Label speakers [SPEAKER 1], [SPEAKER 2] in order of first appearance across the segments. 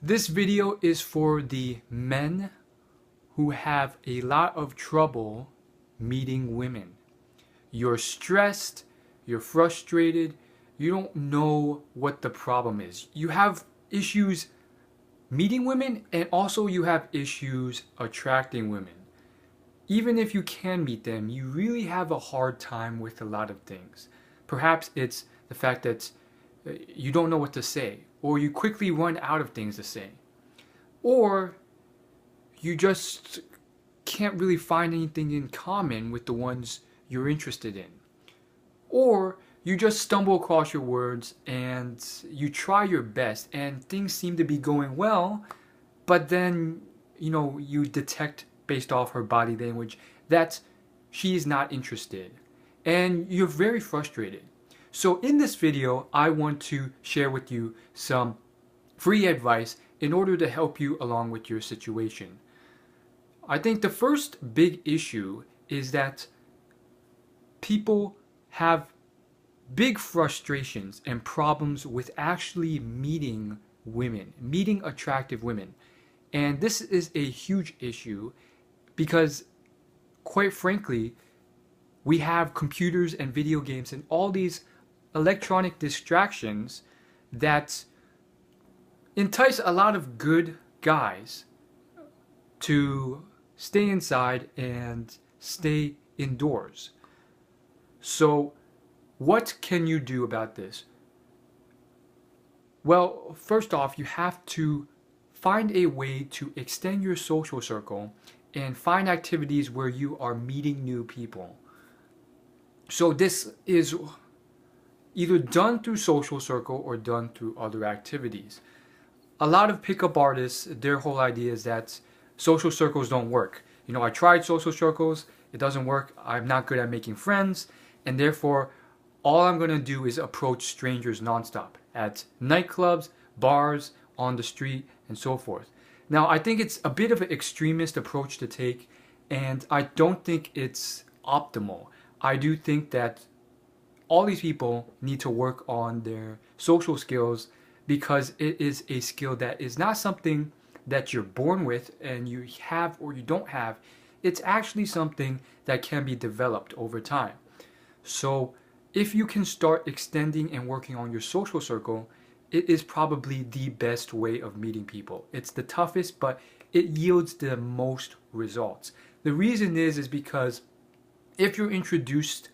[SPEAKER 1] This video is for the men who have a lot of trouble meeting women. You're stressed, you're frustrated, you don't know what the problem is. You have issues meeting women and also you have issues attracting women. Even if you can meet them, you really have a hard time with a lot of things. Perhaps it's the fact that you don't know what to say, or you quickly run out of things to say, or you just can't really find anything in common with the ones you're interested in, or you just stumble across your words and you try your best and things seem to be going well, but then you detect based off her body language that she is not interested and you're very frustrated. So in this video, I want to share with you some free advice in order to help you along with your situation. I think the first big issue is that people have big frustrations and problems with actually meeting women, meeting attractive women. And this is a huge issue because, quite frankly, we have computers and video games and all these electronic distractions that entice a lot of good guys to stay inside and stay indoors. So what can you do about this? Well, first off, you have to find a way to extend your social circle and find activities where you are meeting new people. So this is either done through social circle or done through other activities. A lot of pickup artists, their whole idea is that social circles don't work. I tried social circles, it doesn't work, I'm not good at making friends, and therefore all I'm going to do is approach strangers nonstop at nightclubs, bars, on the street, and so forth. Now, I think it's a bit of an extremist approach to take, and I don't think it's optimal. I do think that all these people need to work on their social skills because it is a skill that is not something that you're born with and you have or you don't have. It's actually something that can be developed over time. So if you can start extending and working on your social circle, it is probably the best way of meeting people. It's the toughest, but it yields the most results. The reason is because if you're introduced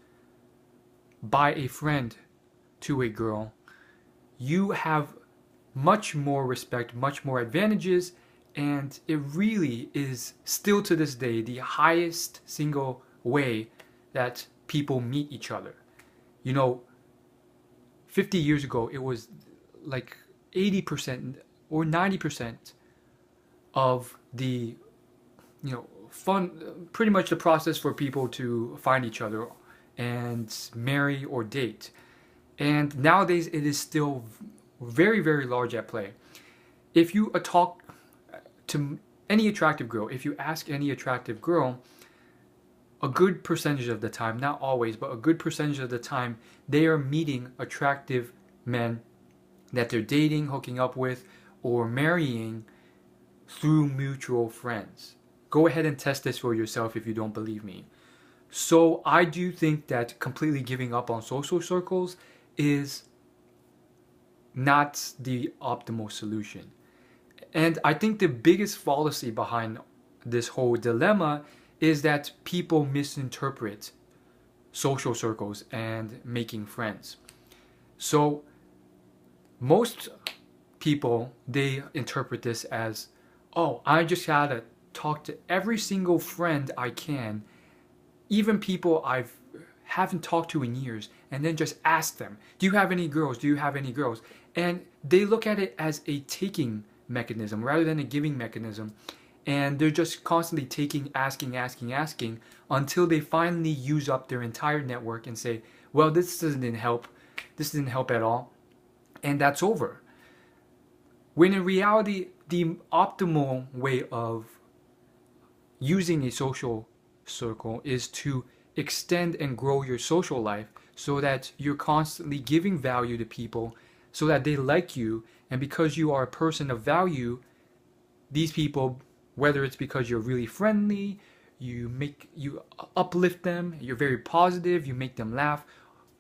[SPEAKER 1] by a friend to a girl, you have much more respect, much more advantages, and it really is still to this day the highest single way that people meet each other. 50 years ago, it was like 80% or 90% of the, fun, pretty much the process for people to find each other and marry or date. And nowadays, it is still very, very large at play. If you talk to any attractive girl, if you ask any attractive girl, a good percentage of the time, not always, but a good percentage of the time, they are meeting attractive men that they're dating, hooking up with, or marrying through mutual friends. Go ahead and test this for yourself if you don't believe me. So I do think that completely giving up on social circles is not the optimal solution. And I think the biggest fallacy behind this whole dilemma is that people misinterpret social circles and making friends. So most people, they interpret this as, oh, I just gotta talk to every single friend I can, even people I haven't talked to in years, and then just ask them, do you have any girls? Do you have any girls? And they look at it as a taking mechanism rather than a giving mechanism. And they're just constantly taking, asking until they finally use up their entire network and say, well, this didn't help at all. And that's over. When in reality, the optimal way of using a social circle is to extend and grow your social life so that you're constantly giving value to people so that they like you. And because you are a person of value, these people, whether it's because you're really friendly, you uplift them, you're very positive, you make them laugh,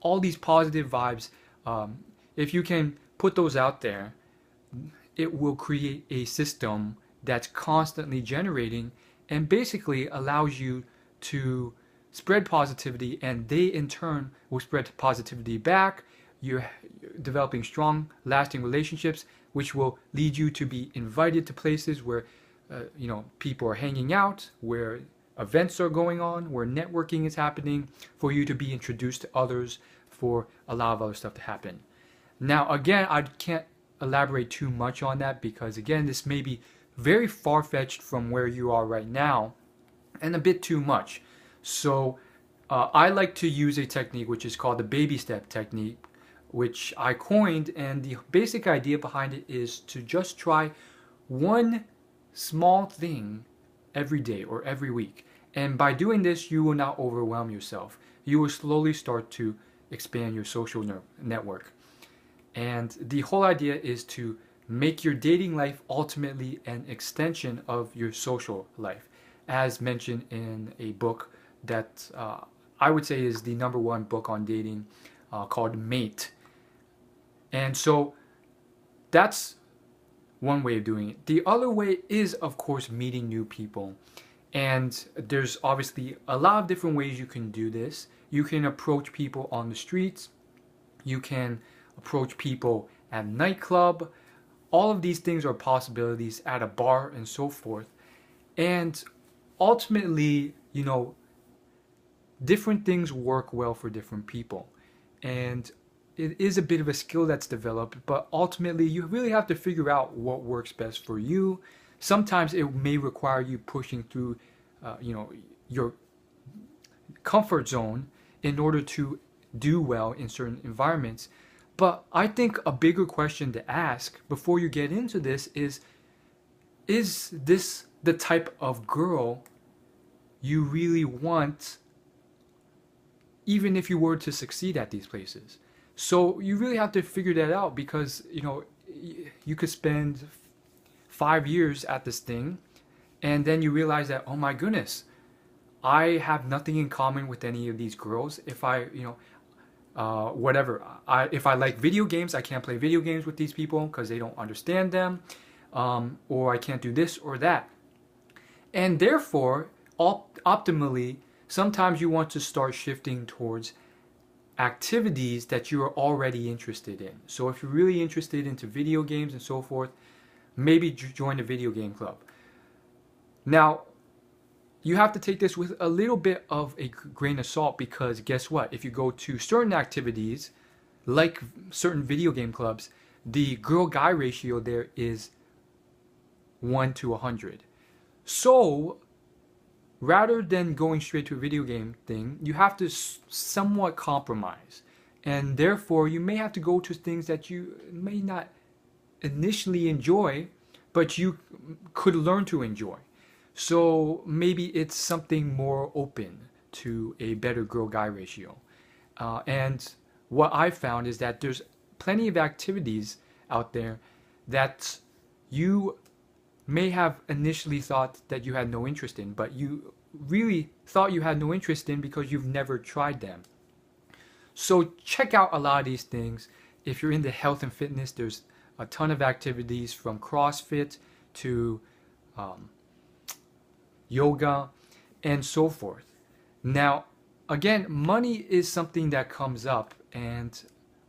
[SPEAKER 1] all these positive vibes, if you can put those out there, it will create a system that's constantly generating and basically allows you to spread positivity, and they in turn will spread positivity back. You're developing strong, lasting relationships, which will lead you to be invited to places where people are hanging out, where events are going on, where networking is happening, for you to be introduced to others, for a lot of other stuff to happen. Now, again, I can't elaborate too much on that because, again, this may be very far-fetched from where you are right now and a bit too much. So I like to use a technique which is called the baby step technique, which I coined, and the basic idea behind it is to just try one small thing every day or every week. And by doing this, you will not overwhelm yourself. You will slowly start to expand your social network. And the whole idea is to make your dating life ultimately an extension of your social life, as mentioned in a book that I would say is the #1 book on dating, called Mate. And so that's one way of doing it. The other way is, of course, meeting new people. And there's obviously a lot of different ways you can do this. You can approach people on the streets. You can approach people at a nightclub. All of these things are possibilities, at a bar and so forth. And ultimately, different things work well for different people. And it is a bit of a skill that's developed, but ultimately you really have to figure out what works best for you. Sometimes it may require you pushing through, your comfort zone in order to do well in certain environments. But I think a bigger question to ask before you get into this is this the type of girl you really want, even if you were to succeed at these places? So you really have to figure that out, because you could spend 5 years at this thing and then you realize that, oh my goodness, I have nothing in common with any of these girls. If if I like video games, I can't play video games with these people because they don't understand them, or I can't do this or that. And therefore, optimally, sometimes you want to start shifting towards activities that you are already interested in. So if you're really interested into video games and so forth, maybe join a video game club. Now, you have to take this with a little bit of a grain of salt, because guess what? If you go to certain activities, like certain video game clubs, the girl-guy ratio there is 1 to 100. So rather than going straight to a video game thing, you have to somewhat compromise. And therefore, you may have to go to things that you may not initially enjoy, but you could learn to enjoy. So maybe it's something more open to a better girl-guy ratio. And what I found is that there's plenty of activities out there that you may have initially thought that you had no interest in, but you really thought you had no interest in because you've never tried them. So check out a lot of these things. If you're into health and fitness, there's a ton of activities, from CrossFit to yoga and so forth. Now, again, money is something that comes up, and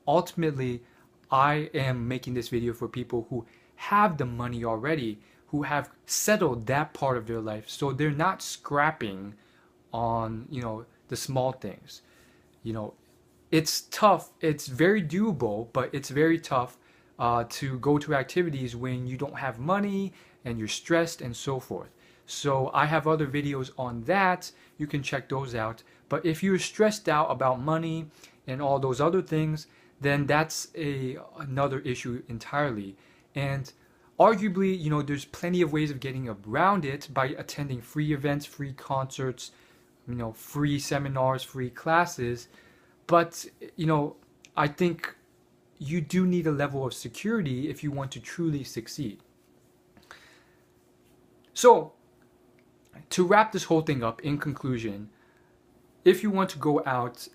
[SPEAKER 1] ultimately I am making this video for people who have the money already, who have settled that part of their life, so they're not scrapping on the small things. It's tough, it's very doable, but it's very tough to go to activities when you don't have money and you're stressed and so forth. So I have other videos on that, you can check those out. But if you're stressed out about money and all those other things, then that's another issue entirely. And arguably, there's plenty of ways of getting around it by attending free events, free concerts, free seminars, free classes. But, I think you do need a level of security if you want to truly succeed. So, to wrap this whole thing up, in conclusion, if you want to go out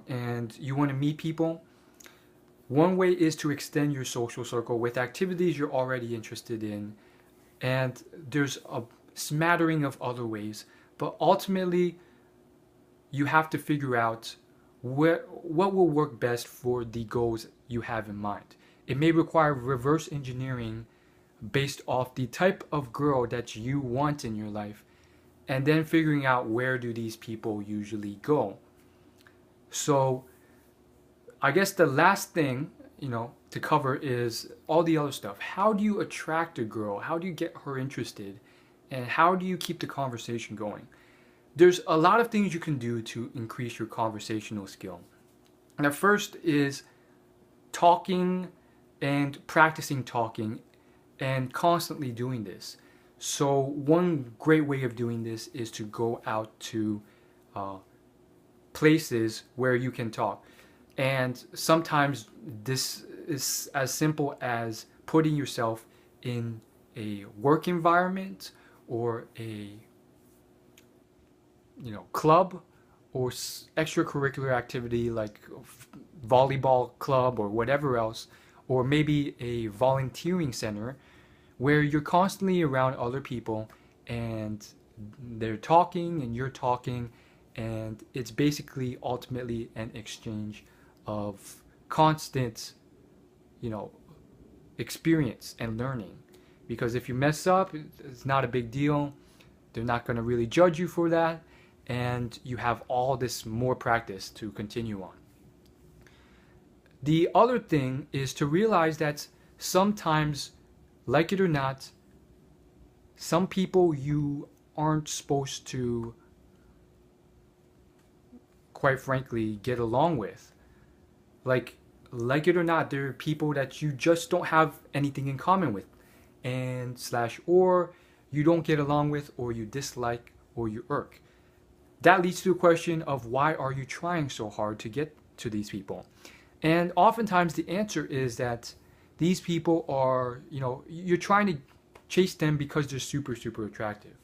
[SPEAKER 1] and you want to meet people, one way is to extend your social circle with activities you're already interested in. And there's a smattering of other ways. But ultimately, you have to figure out what will work best for the goals you have in mind. It may require reverse engineering based off the type of girl that you want in your life, and then figuring out where do these people usually go. So I guess the last thing, to cover is all the other stuff. How do you attract a girl? How do you get her interested? And how do you keep the conversation going? There's a lot of things you can do to increase your conversational skill. And the first is talking and practicing talking and constantly doing this. So one great way of doing this is to go out to places where you can talk. And sometimes this is as simple as putting yourself in a work environment or a club or extracurricular activity like volleyball club or whatever else, or maybe a volunteering center where you're constantly around other people and they're talking and you're talking, and it's basically ultimately an exchange of constant experience and learning. Because if you mess up, it's not a big deal. They're not going to really judge you for that, and you have all this more practice to continue on. The other thing is to realize that sometimes, like it or not, some people you aren't supposed to, quite frankly, get along with. Like it or not, there are people that you just don't have anything in common with, or you don't get along with, or you dislike, or you irk. That leads to the question of, why are you trying so hard to get to these people? And oftentimes the answer is that these people are, you're trying to chase them because they're super, super attractive.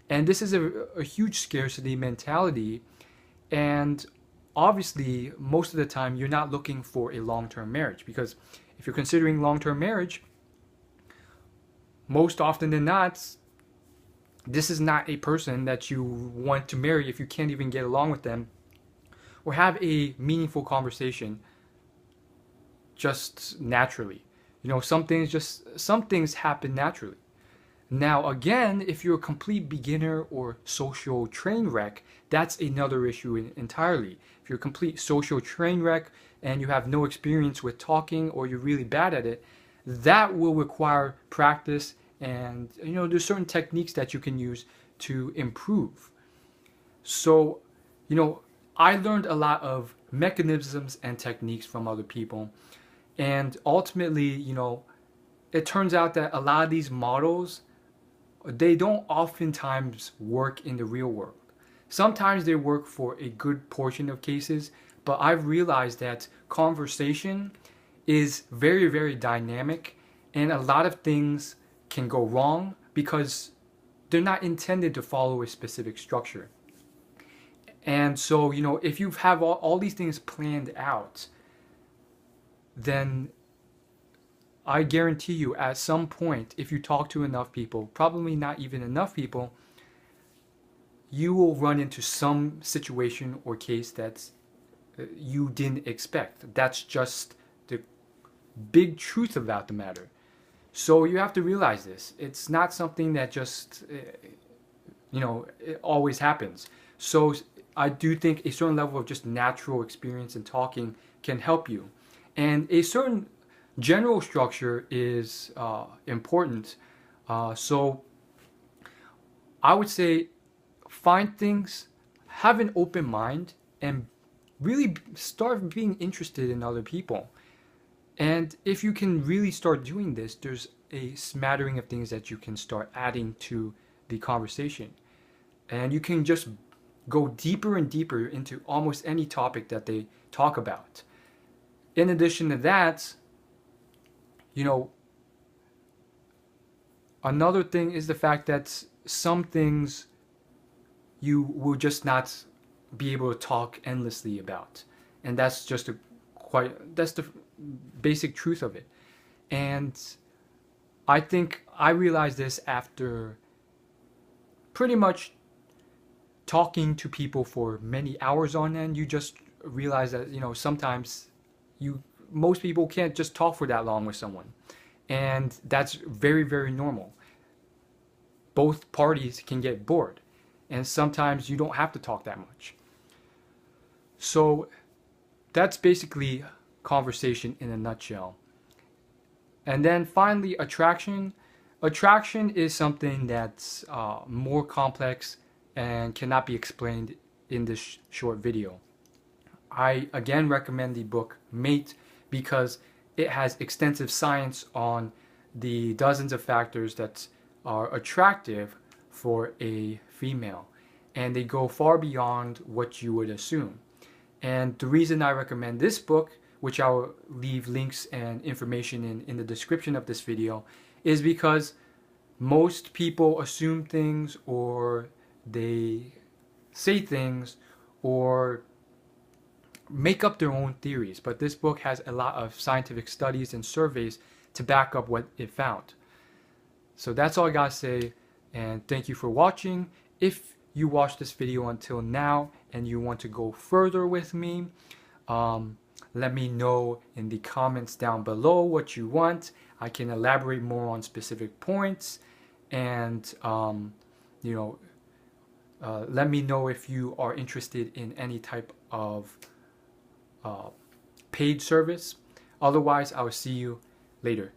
[SPEAKER 1] And this is a huge scarcity mentality. And obviously, most of the time, you're not looking for a long-term marriage, because if you're considering long-term marriage, most often than not, this is not a person that you want to marry if you can't even get along with them or have a meaningful conversation just naturally. Some things happen naturally. Now, again, if you're a complete beginner or social train wreck, that's another issue entirely. If you're a complete social train wreck and you have no experience with talking, or you're really bad at it, that will require practice, and there's certain techniques that you can use to improve. So, I learned a lot of mechanisms and techniques from other people, and ultimately, it turns out that a lot of these models, they don't oftentimes work in the real world. Sometimes they work for a good portion of cases, but I've realized that conversation is very, very dynamic, and a lot of things can go wrong because they're not intended to follow a specific structure. And so, if you have all these things planned out, then I guarantee you, at some point, if you talk to enough people, probably not even enough people, you will run into some situation or case that you didn't expect. That's just the big truth about the matter. So you have to realize this. It's not something that just, it always happens. So I do think a certain level of just natural experience in talking can help you. And a certain general structure is important. So I would say find things, have an open mind, and really start being interested in other people. And if you can really start doing this, there's a smattering of things that you can start adding to the conversation. And you can just go deeper and deeper into almost any topic that they talk about. in addition to that, you know, another thing is the fact that some things you will just not be able to talk endlessly about. And that's just that's the basic truth of it. And I think I realized this after pretty much talking to people for many hours on end. You just realize that, you know, sometimes most people can't just talk for that long with someone. And that's very, very normal. Both parties can get bored. And sometimes you don't have to talk that much. So that's basically conversation in a nutshell. And then finally, attraction. Attraction is something that's more complex and cannot be explained in this short video. I again recommend the book Mate because it has extensive science on the dozens of factors that are attractive for a female, and they go far beyond what you would assume. And the reason I recommend this book, which I will leave links and information in the description of this video, is because most people assume things, or they say things, or make up their own theories. But this book has a lot of scientific studies and surveys to back up what it found. So that's all I gotta say, and thank you for watching. If you watched this video until now and you want to go further with me, let me know in the comments down below what you want. I can elaborate more on specific points, and you know, let me know if you are interested in any type of paid service. Otherwise, I will see you later.